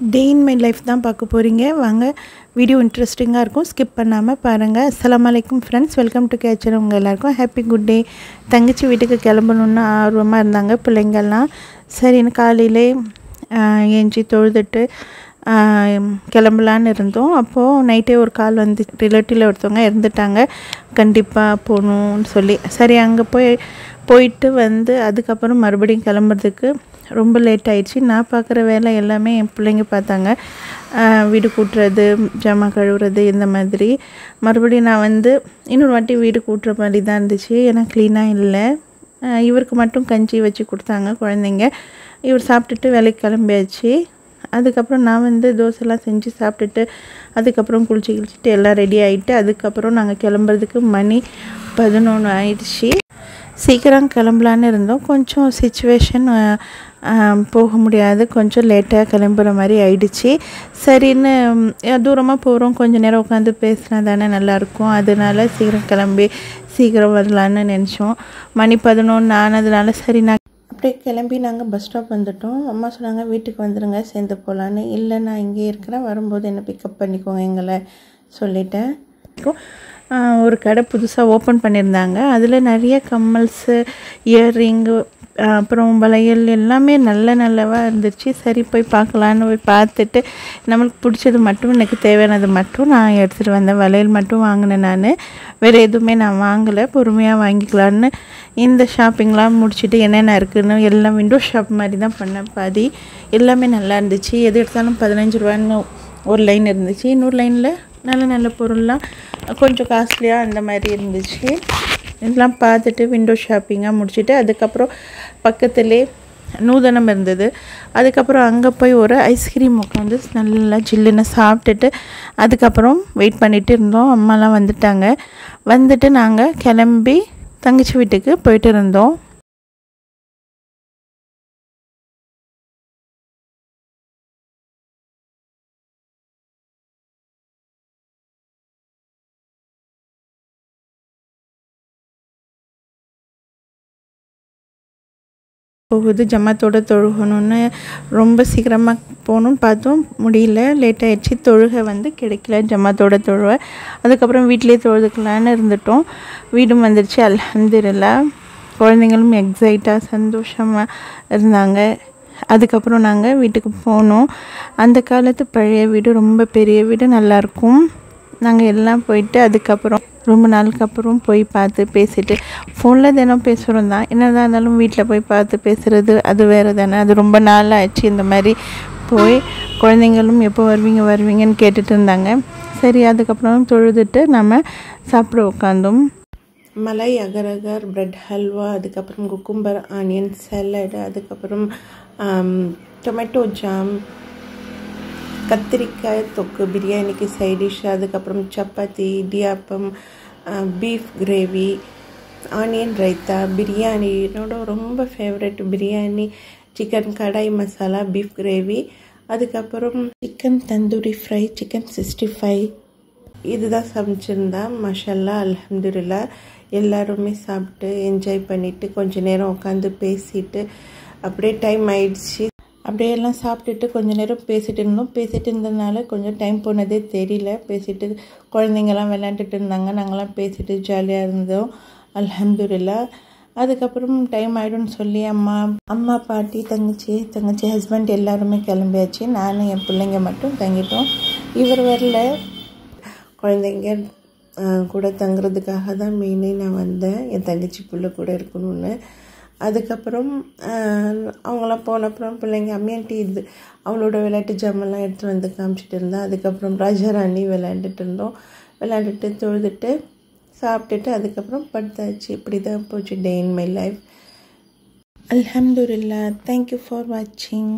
Day in my life தான் பார்க்க போகிறீங்க. வாங்க, வீடியோ இன்ட்ரெஸ்டிங்காக இருக்கும், ஸ்கிப் பண்ணாமல் பாருங்கள். அஸ்ஸலாமு அலைக்கும் ஃப்ரெண்ட்ஸ், வெல்கம் டு கேச்சர். உங்கள் எல்லாருக்கும் ஹாப்பி குட் டே. தங்கச்சி வீட்டுக்கு கிளம்பணுன்னு ஆர்வமாக இருந்தாங்க பிள்ளைங்கள்லாம். சரின்னு காலையிலே ஏஞ்சி தொழுதுட்டு கிளம்பலான்னு இருந்தோம். அப்போது நைட்டே ஒரு கால் வந்து ரிலேட்டிவில் ஒருத்தவங்க இறந்துட்டாங்க, கண்டிப்பாக போகணுன்னு சொல்லி. சரி, அங்கே போயிட்டு வந்து அதுக்கப்புறம் மறுபடியும் கிளம்புறதுக்கு ரொம்ப லேட் ஆகிடுச்சு. நான் பார்க்குற வேலை எல்லாமே என் பிள்ளைங்க பார்த்தாங்க. வீடு கூட்டுறது, ஜாமான் கழுவுறது, இந்த மாதிரி. மறுபடியும் நான் வந்து இன்னொரு வாட்டி வீடு கூட்டுற மாதிரி தான் இருந்துச்சு, ஏன்னா க்ளீனாக இல்லை. இவருக்கு மட்டும் கஞ்சி வச்சு கொடுத்தாங்க குழந்தைங்க. இவர் சாப்பிட்டுட்டு வேலைக்கு கிளம்பியாச்சு. அதுக்கப்புறம் நான் வந்து தோசைலாம் செஞ்சு சாப்பிட்டுட்டு அதுக்கப்புறம் குளிச்சுட்டு எல்லாம் ரெடி ஆகிட்டு அதுக்கப்புறம் நாங்கள் கிளம்புறதுக்கு மணி 11 ஆயிடுச்சு. சீக்கிரம் கிளம்பலான்னு இருந்தோம். கொஞ்சம் சிச்சுவேஷன் போக முடியாது, கொஞ்சம் லேட்டாக கிளம்புற மாதிரி ஆயிடுச்சு. சரின்னு தூரமாக போகிறோம், கொஞ்சம் நேரம் உட்காந்து பேசினா தானே நல்லாயிருக்கும். அதனால சீக்கிரம் கிளம்பி சீக்கிரம் வரலான்னு நினச்சோம். மணி 11 ஆனதுனால சரி, நான் அப்படியே கிளம்பி நாங்கள் பஸ் ஸ்டாப் வந்துட்டோம். அம்மா சொன்னாங்க வீட்டுக்கு வந்துடுங்க, சேர்ந்து போகலான்னு. இல்லை, நான் இங்கே இருக்கிறேன், வரும்போது என்னை பிக்கப் பண்ணிக்கோங்க எங்களை சொல்லிட்டேன். ஒரு கடை புதுசாக ஓப்பன் பண்ணியிருந்தாங்க. அதில் நிறைய கம்மல்ஸு, இயர்ரிங்கு, அப்புறம் வளையல் எல்லாமே நல்லவாக இருந்துச்சு. சரி, போய் பார்க்கலான்னு போய் பார்த்துட்டு நம்மளுக்கு பிடிச்சது மட்டும், எனக்கு தேவையானது மட்டும் நான் எடுத்துகிட்டு வந்தேன். வளையல் மட்டும் வாங்கினேன் நான், வேறு எதுவுமே நான் வாங்கலை. பொறுமையாக வாங்கிக்கலான்னு இந்த ஷாப்பிங்லாம் முடிச்சுட்டு என்னென்ன இருக்குதுன்னு எல்லாம் விண்டோ ஷாப் மாதிரி தான் பண்ணேன். பாதி எல்லாமே நல்லா இருந்துச்சு. எது எடுத்தாலும் 15 ரூபான்னு ஒரு லைன் இருந்துச்சு. இன்னொரு லைனில் நல்ல பொருள்லாம் கொஞ்சம் காஸ்ட்லியாக அந்த மாதிரி இருந்துச்சு. இதெல்லாம் பார்த்துட்டு விண்டோ ஷாப்பிங்காக முடிச்சுட்டு அதுக்கப்புறம் பக்கத்துலேயே நூதனம் இருந்தது. அதுக்கப்புறம் அங்கே போய் ஒரு ஐஸ்கிரீம் உட்காந்து நல்லா ஜில்லுன்னு சாப்பிட்டுட்டு அதுக்கப்புறம் வெயிட் பண்ணிகிட்டு இருந்தோம். அம்மாலாம் வந்துட்டு நாங்கள் கிளம்பி தங்கச்சி வீட்டுக்கு போயிட்டு இருந்தோம். போகுது ஜமாத்தோட தொழுகணுன்னு ரொம்ப சீக்கிரமாக போகணுன்னு பார்த்தோம், முடியல, லேட் ஆகிடுச்சு. தொழுகை வந்து கிடைக்கல, ஜமாத்தோட தொழுகை. அதுக்கப்புறம் வீட்டிலே தொழுதுக்கலான்னு இருந்துட்டோம். வீடும் வந்துடுச்சு, அல்ஹம்துலில்லாஹ். குழந்தைங்களும் எக்ஸைட்டாக சந்தோஷமாக இருந்தாங்க. அதுக்கப்புறம் நாங்கள் வீட்டுக்கு போனோம். அந்த காலத்து பழைய வீடு, ரொம்ப பெரிய வீடு, நல்லாயிருக்கும். நாங்கள் எல்லாம் போயிட்டு அதுக்கப்புறம் ரொம்ப நாளுக்கு அப்புறம் போய் பார்த்து பேசிட்டு, ஃபோனில் தினம் பேசுகிறோம் தான், என்னதான் இருந்தாலும் வீட்டில் போய் பார்த்து பேசுகிறது அது வேறு தானே. அது ரொம்ப நாள் ஆச்சு இந்த மாதிரி போய். குழந்தைங்களும் எப்போ வருவீங்கன்னு கேட்டுட்டு இருந்தாங்க. சரி, அதுக்கப்புறம் தொழுதுட்டு நம்ம சாப்பிட உட்காந்தோம். மலை அகர் பிரெட் ஹல்வா, அதுக்கப்புறம் குக்கும்பர் ஆனியன் சாலட், அதுக்கப்புறம் டொமேட்டோ ஜாம், கத்திரிக்காய் தொக்கு, பிரியாணிக்கு சைட் டிஷ், அதுக்கப்புறம் chapati, idiyappam, beef gravy, onion raita, biryani, என்னோட ரொம்ப ஃபேவரட் பிரியாணி, சிக்கன் கடாய் மசாலா, பீஃப் கிரேவி, அதுக்கப்புறம் சிக்கன் தந்தூரி ஃப்ரை, சிக்கன் 65, இதுதான் சமைச்சிருந்தா. மாஷாஅல்லாஹ், அல்ஹம்துலில்லாஹ். எல்லாருமே சாப்பிட்டு என்ஜாய் பண்ணிவிட்டு கொஞ்சம் நேரம் உட்காந்து பேசிட்டு அப்படியே டைம் ஆயிடுச்சு. அப்படியே எல்லாம் சாப்பிட்டுட்டு கொஞ்சம் நேரம் பேசிகிட்டு இருந்தோம். பேசிகிட்டு இருந்ததுனால கொஞ்சம் டைம் போனதே தெரியல. பேசிட்டு குழந்தைங்கள்லாம் விளையாண்டுட்டு இருந்தாங்க, நாங்கள்லாம் பேசிட்டு ஜாலியாக இருந்தோம், அல்ஹம்துலில்லாஹ். அதுக்கப்புறம் டைம் ஆகிடும்னு சொல்லி அம்மா பாட்டி, தங்கச்சி ஹஸ்பண்ட் எல்லாருமே கிளம்பியாச்சு. நானும் என் பிள்ளைங்க மட்டும் தங்கிட்டோம். இவர் வரல, குழந்தைங்க கூட தங்குறதுக்காக தான் மெயினே நான் வந்தேன், என் தங்கச்சி பிள்ளை கூட இருக்கணும்னு. அதுக்கப்புறம் அவங்களாம் போனப்புறம் பிள்ளைங்க அம்மியான்ட்டி இது அவளோட விளையாட்டு ஜாமெல்லாம் எடுத்துகிட்டு வந்து காமிச்சிட்டு இருந்தேன். அதுக்கப்புறம் ராஜாராணி விளையாண்டுட்டு இருந்தோம். விளையாண்டுட்டு தொழுதுட்டு சாப்பிட்டுட்டு அதுக்கப்புறம் படுத்தாச்சு. இப்படி தான் போச்சு டே இன் மை லைஃப். அல்ஹம்துலில்லாஹ். தேங்க்யூ ஃபார் வாட்சிங்.